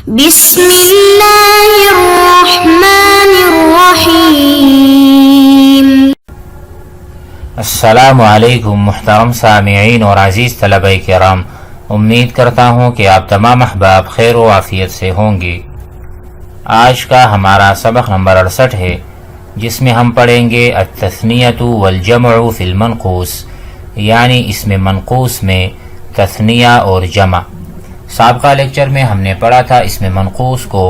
بسم اللہ الرحمن الرحیم۔ السلام علیکم محترم سامعین اور عزیز طلبہ کرام، امید کرتا ہوں کہ آپ تمام احباب خیر و عافیت سے ہوں گے۔ آج کا ہمارا سبق نمبر 68 ہے، جس میں ہم پڑھیں گے التثنیۃ والجمع فی المنقوص، یعنی اس میں منقوص میں تثنیہ اور جمع۔ سابقہ لیکچر میں ہم نے پڑھا تھا اس میں منقوص کو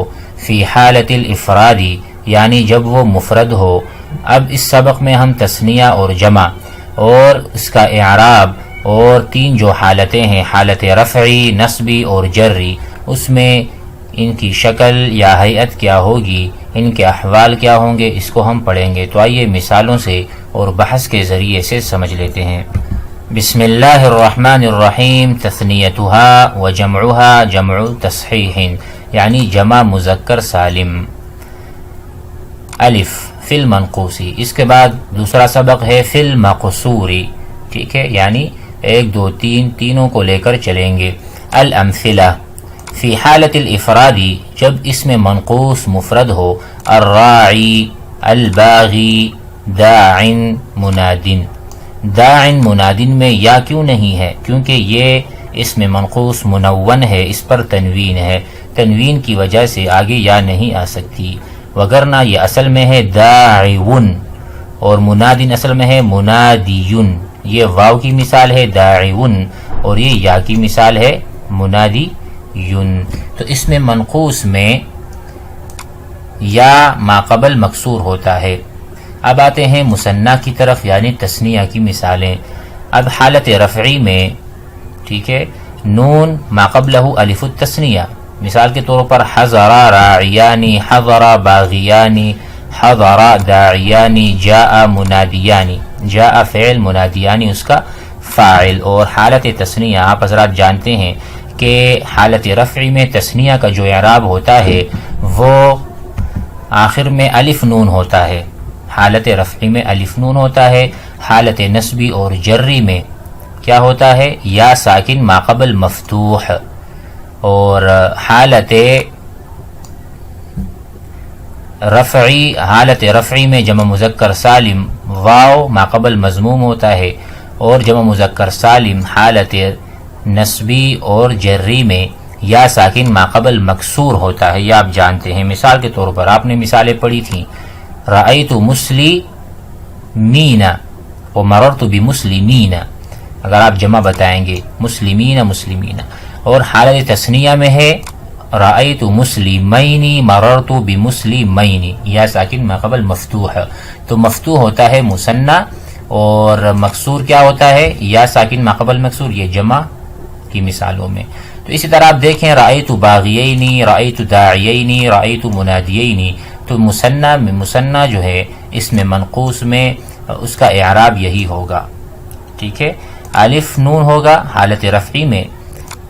فی حالت الافرادی، یعنی جب وہ مفرد ہو۔ اب اس سبق میں ہم تثنیہ اور جمع اور اس کا اعراب اور 3 جو حالتیں ہیں، حالت رفعی، نصبی اور جری، اس میں ان کی شکل یا ہیئت کیا ہوگی، ان کے احوال کیا ہوں گے، اس کو ہم پڑھیں گے۔ تو آئیے مثالوں سے اور بحث کے ذریعے سے سمجھ لیتے ہیں۔ بسم اللہ الرحمن الرحیم۔ تثنیتها وجمعها جمع تصحیح، یعنی جمع مذکر سالم۔ الف فی المنقوصی، اس کے بعد دوسرا سبق ہے فی المقصوری، ٹھیک ہے، یعنی 1 2 3 تینوں کو لے کر چلیں گے۔ الامثلہ فی حالت الافرادی، جب اس میں منقوص مفرد ہو، الراعی، الباغی، داعن، منادن۔ داعن منادن میں یا کیوں نہیں ہے؟ کیونکہ یہ اس میں منقوص منون ہے، اس پر تنوین ہے، تنوین کی وجہ سے آگے یا نہیں آ سکتی، وگرنہ یہ اصل میں ہے داعون، اور منادن اصل میں ہے منادیون۔ یہ واو کی مثال ہے داعون، اور یہ یا کی مثال ہے منادیون۔ تو اس میں منقوص میں یا ما قبل مکسور ہوتا ہے۔ اب آتے ہیں مثنی کی طرف، یعنی تثنیہ کی مثالیں۔ اب حالت رفعی میں، ٹھیک ہے، نون ما قبلہ الف التثنیہ، مثال کے طور پر حضر راعیانی، حضر باغیانی، حضر داعیانی، جاء منادیانی۔ جاء فعل، منادیانی اس کا فاعل۔ اور حالت تثنیہ آپ حضرات جانتے ہیں کہ حالت رفعی میں تثنیہ کا جو اعراب ہوتا ہے وہ آخر میں الف نون ہوتا ہے۔ حالت رفعی میں الف نون ہوتا ہے۔ حالت نصبی اور جری میں کیا ہوتا ہے؟ یا ساکن ما قبل مفتوح۔ اور حالت رفعی میں جمع مذکر سالم واو ما قبل مضموم ہوتا ہے، اور جمع مذکر سالم حالت نصبی اور جری میں یا ساکن ما قبل مکسور ہوتا ہے، یہ آپ جانتے ہیں۔ مثال کے طور پر آپ نے مثالیں پڑھی تھیں، رأیت مسلمین ومررت بمسلمین، اگر آپ جمع بتائیں گے مسلمین مسلمین۔ اور حالت تثنیہ میں ہے رأیت مسلمین مررت بمسلمین، یا ساکن ما قبل مفتوح۔ تو مفتوح ہوتا ہے مثنی، اور مکسور کیا ہوتا ہے؟ یا ساکن ما قبل مکسور، یہ جمع کی مثالوں میں۔ تو اسی طرح آپ دیکھیں رأیت باغیین، رأیت داعیین، رأیت منادیین۔ تو مثنی جو ہے اس میں منقوص میں اس کا اعراب یہی ہوگا، ٹھیک ہے، الف نون ہوگا حالت رفعی میں،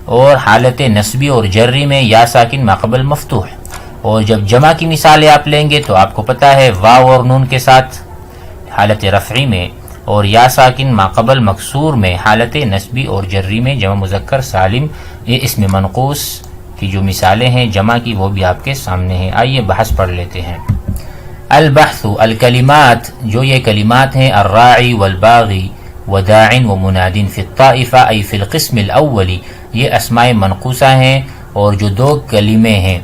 اور حالت نصبی اور جری میں یا ساکن ما قبل مفتوح۔ اور جب جمع کی مثالیں آپ لیں گے تو آپ کو پتہ ہے واو اور نون کے ساتھ حالت رفعی میں، اور یا ساکن ما قبل مکسور میں حالت نصبی اور جری میں جمع مذکر سالم۔ یہ اس میں منقوص کی جو مثالیں ہیں جمع کی وہ بھی آپ کے سامنے ہیں۔ آئیے بحث پڑھ لیتے ہیں۔ البحث الکلمات، جو یہ کلمات ہیں الراعی والباغی وداعن ومنادن فی الطائفہ ای فی القسم الاولی، یہ اسماء منقوصہ ہیں، اور جو 2 کلمے ہیں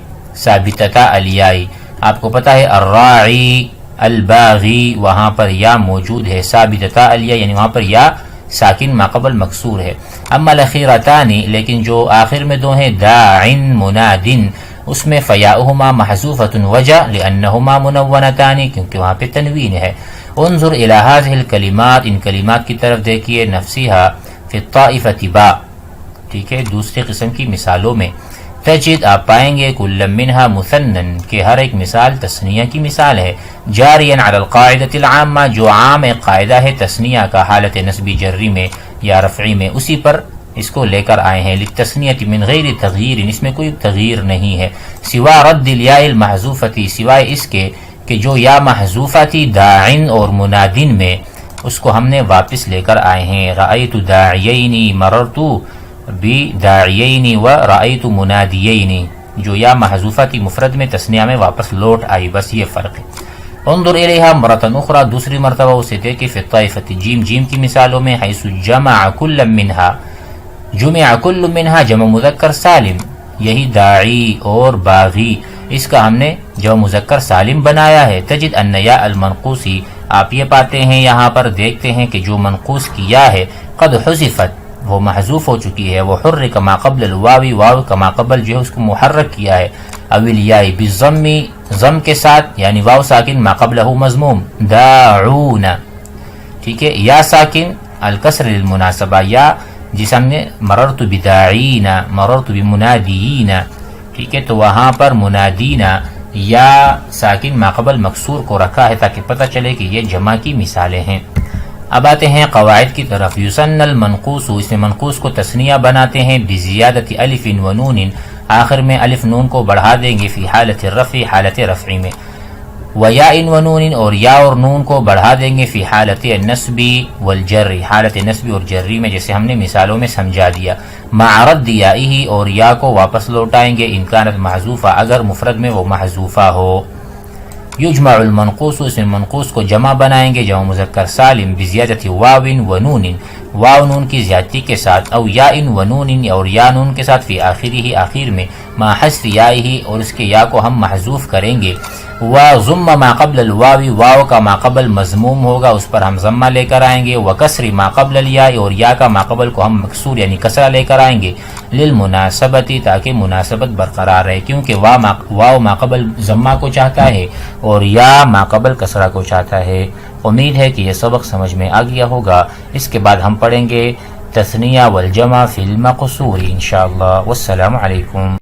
ثابتتا الیائی، آپ کو پتہ ہے الراعی الباغی، وہاں پر یا موجود ہے، ثابتتا الیا یعنی وہاں پر یا ساکن ما قبل مکسور ہے۔ اما الاخیرتانی، لیکن جو آخر میں 2 ہیں داعن منادن، اس میں فیاؤہما محذوفۃ وجہ لانہما منونتان، کیونکہ وہاں پہ تنوین ہے۔ انظر الی ہذہ الکلمات، ان کلمات کی طرف دیکھیے، نفسها فی الطائفۃ با، ٹھیک ہے، دوسری قسم کی مثالوں میں تجد آپ پائیں گے کل منها مثنن، کہ ہر ایک مثال تثنیہ کی مثال ہے، جاریا علی القاعدۃ العامہ، جو عام ایک قاعدہ ہے تثنیہ کا حالت نصبی جری میں یا رفعی میں، اسی پر اس کو لے کر آئے ہیں۔ للتثنیۃ من غیر تغییر، اس میں کوئی تغییر نہیں ہے، سوا رد الیاء المحذوفۃ، سوائے اس کے کہ جو یا محذوفہ تھی داعن اور منادن میں، اس کو ہم نے واپس لے کر آئے ہیں۔ رأیت داعیین مررت بداعیین و رأیت منادیین، جو یا محذوفہ تھی مفرد میں تثنیہ میں واپس لوٹ آئی، بس یہ فرق ہے۔ انظر الیہا مرتن اخرى، دوسری مرتبہ اسے دیکھے فی الطائفۃ جیم جیم کی مثالوں میں، حیث جمع کل منہا، جمع کل منہا جمع مذکر سالم، یہی داعی اور باغی اس کا ہم نے جمع مذکر سالم بنایا ہے۔ تجد ان یا المنقوسی، آپ یہ پاتے ہیں یہاں پر دیکھتے ہیں کہ جو منقوس کی یا ہے قد حذفت، وہ محذوف ہو چکی ہے، وہ حرک ما قبل الواوی، واو کا ما قبل جو ہے اس کو محرک کیا ہے، اویل یائی بالضم، ضم کے ساتھ یعنی واو ساکن ما قبلہ مضموم، داعون، ٹھیک ہے، یا ساکن الکسر للمناسبہ، یا جس ہم نے مررت بداعین، مررت بمنادیین، ٹھیک ہے، تو وہاں پر منادینا یا ساکن ما قبل مکسور کو رکھا ہے تاکہ پتہ چلے کہ یہ جمع کی مثالیں ہیں۔ اب آتے ہیں قواعد کی طرف۔ یسن المنقوس، اس میں منقوس کو تثنیہ بناتے ہیں بزیادت الف و نون، آخر میں الف نون کو بڑھا دیں گے، فی حالت الرفع، حالت رفع میں، ویاء و نون، اور یا اور نون کو بڑھا دیں گے فی حالت النصب والجر، حالت نصب اور جری میں، جیسے ہم نے مثالوں میں سمجھا دیا، مع رد یائہ، اور یا کو واپس لوٹائیں گے ان کانت محذوفہ، اگر مفرد میں وہ محذوفہ ہو۔ یجمع المنقوس، اس میں منقوس کو جمع بنائیں گے جمع مذکر سالم بزیادت واو و نون، واو نون کی زیادتی کے ساتھ، او یا و نون، اور یا نون کے ساتھ، فی آخرہ، آخر میں، ما حذف یائہ، اور اس کے یا کو ہم محذوف کریں گے، وضم ما قبل الواو، واو کا ما قبل مضموم ہوگا، اس پر ہم ضمہ لے کر آئیں گے، وکسر ما قبل الیا، اور یا کا ما قبل کو ہم مکسور یعنی کسرہ لے کر آئیں گے، للمناسبتی، تاکہ مناسبت برقرار رہے، کیونکہ واو ما قبل ضمہ کو چاہتا ہے اور یا ما قبل کسرہ کو چاہتا ہے۔ امید ہے کہ یہ سبق سمجھ میں آ گیا ہوگا۔ اس کے بعد ہم پڑھیں گے تثنیہ والجمع فی المقصور انشاءاللہ۔ والسلام علیکم۔